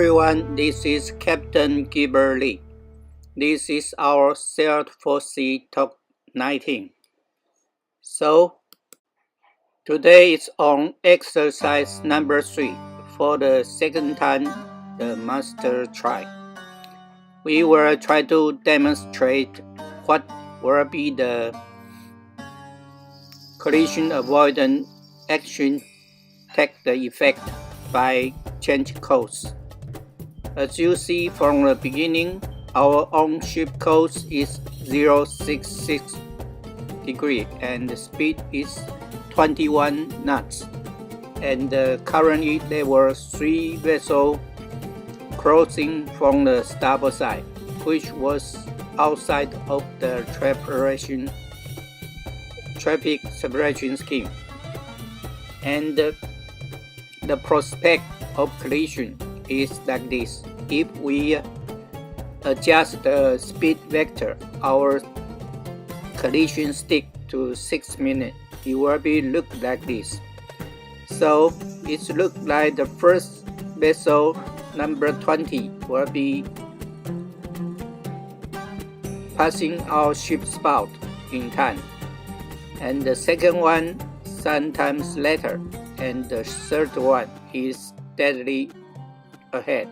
everyone, this is Captain Gilbert Lee. This is our sailed4seas Talk 19. So, today is on exercise number 3 for the second time the master try. We will try to demonstrate what will be the collision avoidance action take the effect by change course. As you see from the beginning, our own ship course is 066 degrees and the speed is 21 knots. And currently there were 3 vessels crossing from the starboard side, which was outside of the traffic separation scheme. And the prospect of collision is like this. If we adjust the speed vector, our collision stick to 6 minutes, it will be look like this. So it looks like the first vessel, number 20, will be passing our ship spout in time, and the second one sometimes later, and the third one is steadily ahead.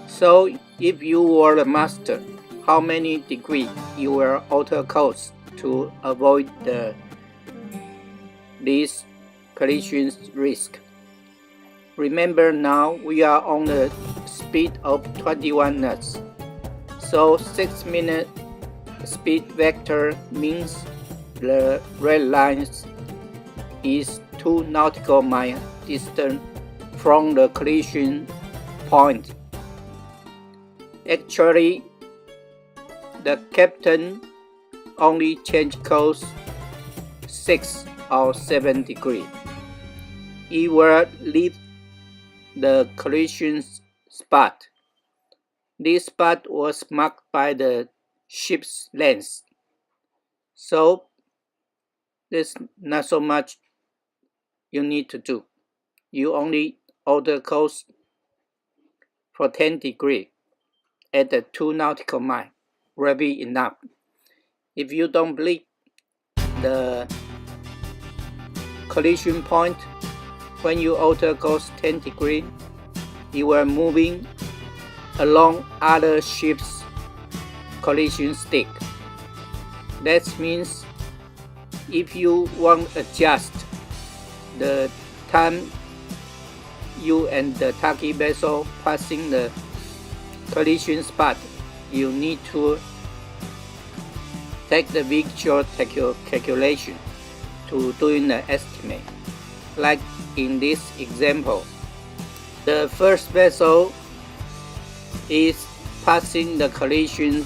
So if you were the master, how many degrees you will alter course to avoid this collision risk? Remember, now we are on the speed of 21 knots. So 6 minute speed vector means the red line is 2 nautical miles distant from the collision point. Actually, the captain only changed course 6 or 7 degrees. He will leave the collision spot. This spot was marked by the ship's length. So there's not so much you need to do. You only alter course for 10 degrees at the 2 nautical miles will be enough. If you don't believe the collision point, when you alter course 10 degrees, you are moving along other ships' collision stick. That means if you want to adjust the time you and the target vessel passing the collision spot, you need to take the visual calculation to doing the estimate. Like in this example, the first vessel is passing the collision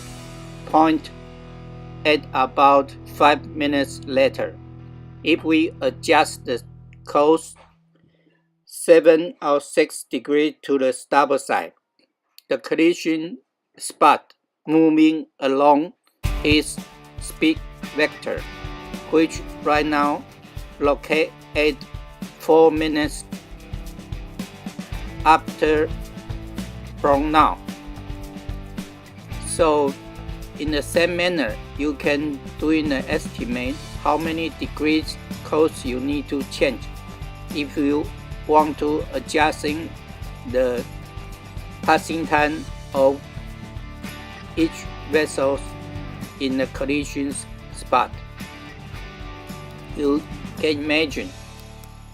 point at about 5 minutes later. If we adjust the course 7 or 6 degrees to the starboard side, the collision spot moving along its speed vector, which right now located at 4 minutes after from now. So in the same manner, you can do an estimate how many degrees course you need to change if you want to adjusting the passing time of each vessel in the collision spot. You can imagine,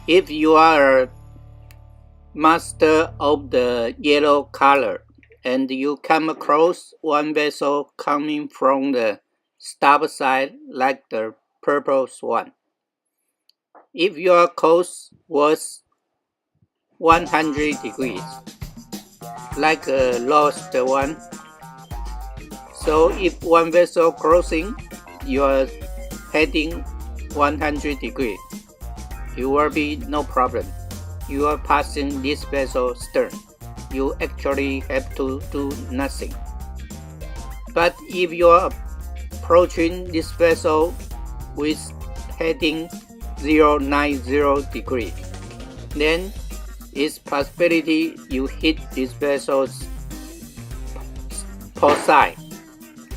if you are a master of the yellow color and you come across one vessel coming from the starboard side like the purple one, if your course was 100 degrees, like a lost one, so if one vessel crossing, you are heading 100 degrees, you will be no problem. You are passing this vessel stern. You actually have to do nothing. But if you are approaching this vessel with heading 090 degree, then It's possibility you hit this vessel's port side.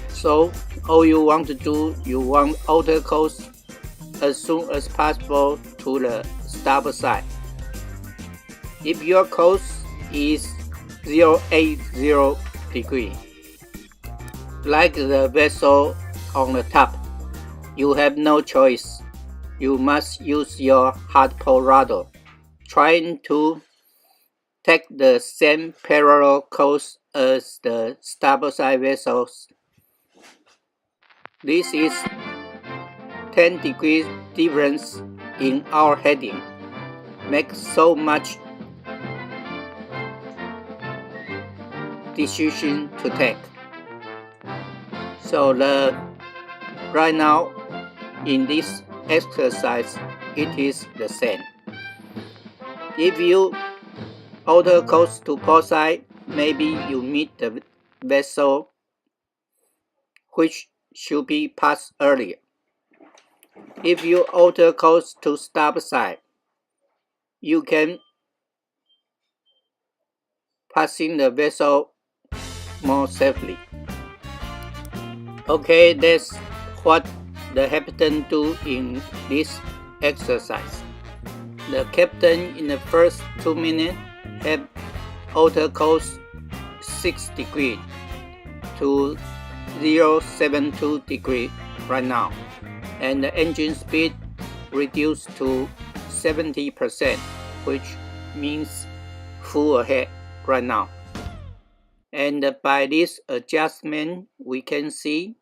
So all you want to do, you want outer coast as soon as possible to the starboard side. If your coast is 080 degrees, like the vessel on the top, you have no choice. You must use your hard pole rudder, trying to take the same parallel course as the starboard side vessels. This is 10 degrees difference in our heading. Makes so much decision to take. So right now in this exercise, it is the same. If you outer coast to port side, maybe you meet the vessel which should be passed earlier. If you outer coast to starboard side, you can passing the vessel more safely. Okay, that's what the captain do in this exercise. The captain in the first 2 minutes have outer coast 6 degrees to 072 degrees right now, and the engine speed reduced to 70%, which means full ahead right now. And by this adjustment, we can see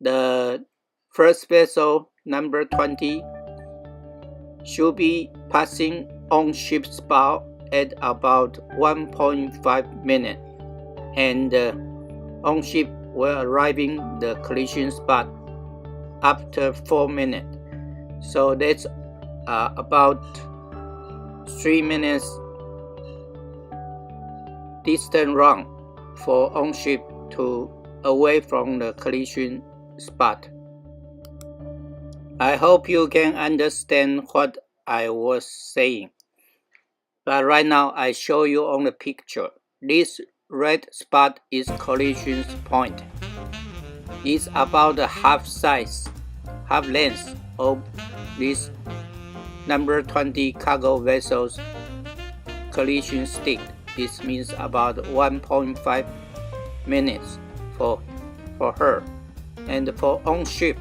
the first vessel, number 20, should be passing on ship spot at about 1.5 minutes, and on ship will arriving the collision spot after 4 minutes. So that's about 3 minutes distance run for on ship to away from the collision spot. I hope you can understand what I was saying. But right now I show you on the picture. This red spot is collision point. It's about the half length of this number 20 cargo vessel's collision stick. This means about 1.5 minutes for her. And for on ship,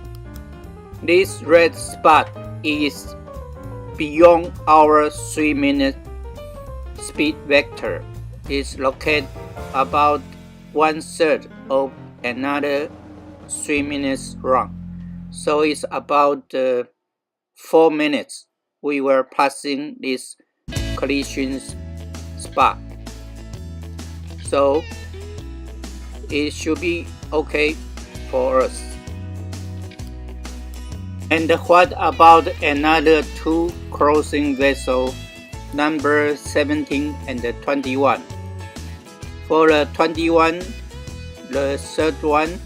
this red spot is beyond our 3 minute speed vector. It's located about 1/3 of another 3 minutes run. So it's about 4 minutes we were passing this collision spot. So it should be okay for us. And what about another two crossing vessels, number 17 and 21? For the 21, the third one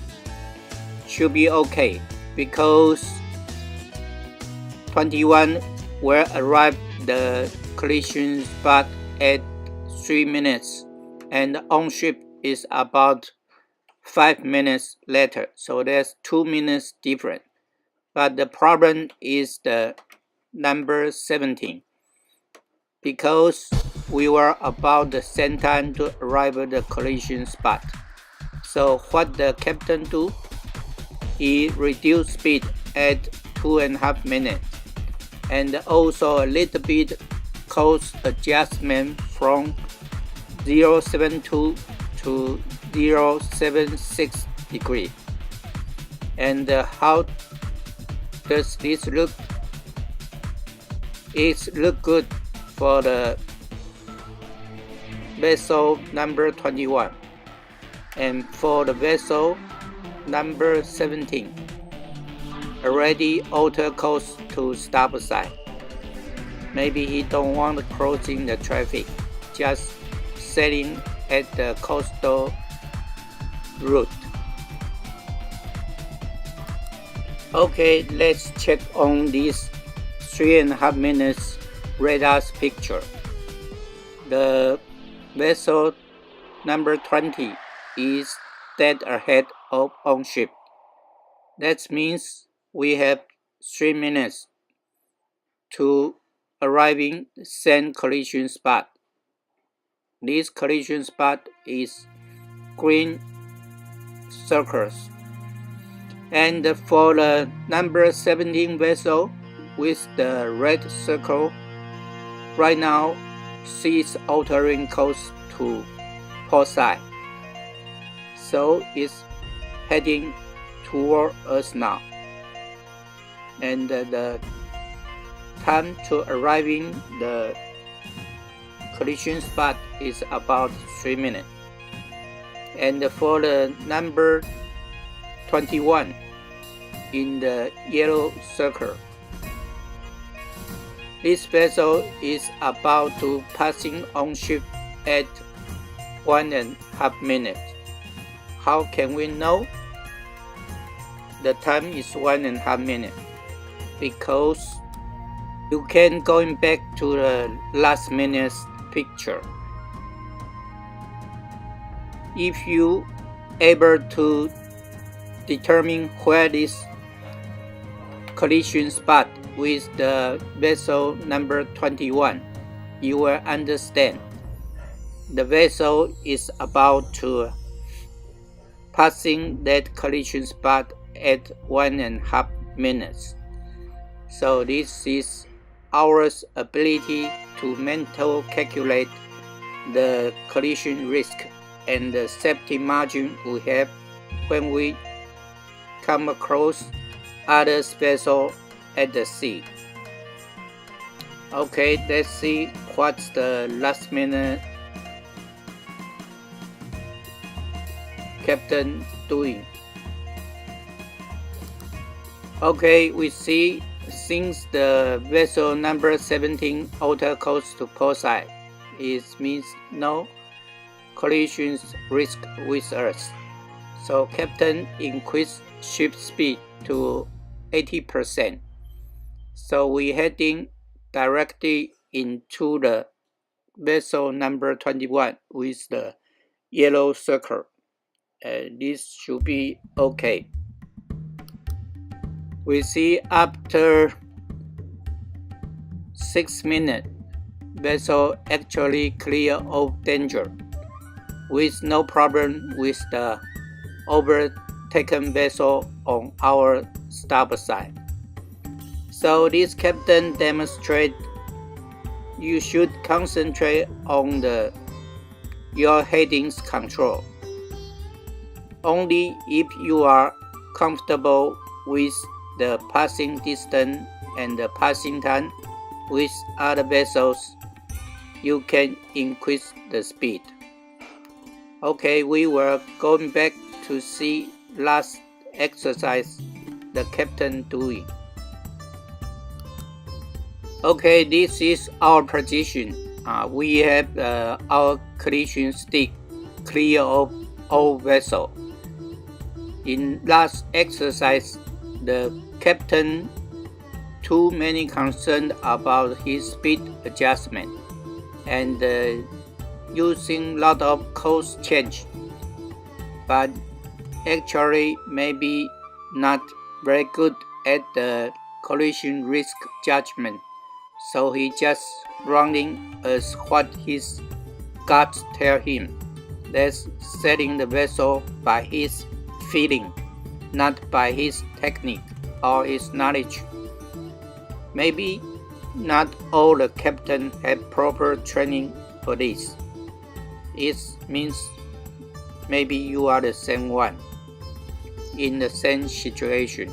should be okay, because 21 will arrive the collision spot at 3 minutes, and on ship is about 5 minutes later, so there's 2 minutes different. But the problem is the number 17, because we were about the same time to arrive at the collision spot. So what the captain do? He reduced speed at 2.5 minutes, and also a little bit course adjustment from 072 to 076 degrees. And how does this look? It look good for the vessel number 21, and for the vessel number 17, already outer course to starboard side. Maybe he don't want crossing the traffic, just sailing at the coastal route. Okay, let's check on this 3.5 minutes radar's picture. The vessel number 20 is dead ahead of on ship. That means we have 3 minutes to arriving sand collision spot. This collision spot is green circles. And for the number 17 vessel with the red circle, right now she's altering course to port side. So it's heading toward us now. And the time to arriving the collision spot is about 3 minutes. And for the number 21 in the yellow circle, this vessel is about to passing on ship at 1.5 minutes. How can we know the time is 1.5 minutes? Because you can going back to the last minute's picture. If you able to determine where this collision spot with the vessel number 21, you will understand the vessel is about to passing that collision spot at 1.5 minutes. So this is our ability to mentally calculate the collision risk and the safety margin we have when we come across other vessels at the sea. Okay, let's see what's the last minute captain doing. Okay, we see since the vessel number 17 alter course to port side, it means no collision risk with us. So captain increased ship speed to 80%. So we heading directly into the vessel number 21 with the yellow circle. This should be okay. We see after 6 minutes, vessel actually clear of danger with no problem with the overtaken vessel on our starboard side. So this captain demonstrate you should concentrate on your headings control. Only if you are comfortable with the passing distance and the passing time with other vessels, you can increase the speed. Okay, we were going back to see last exercise the captain doing. Okay, this is our position. We have our collision stick clear of all vessel. In last exercise, the captain too many concerned about his speed adjustment and using lot of course change, but actually maybe not very good at the collision risk judgment. So he just running as what his guts tell him. That's setting the vessel by his feeling, not by his technique or his knowledge. Maybe not all the captain have proper training for this. It means maybe you are the same one in the same situation.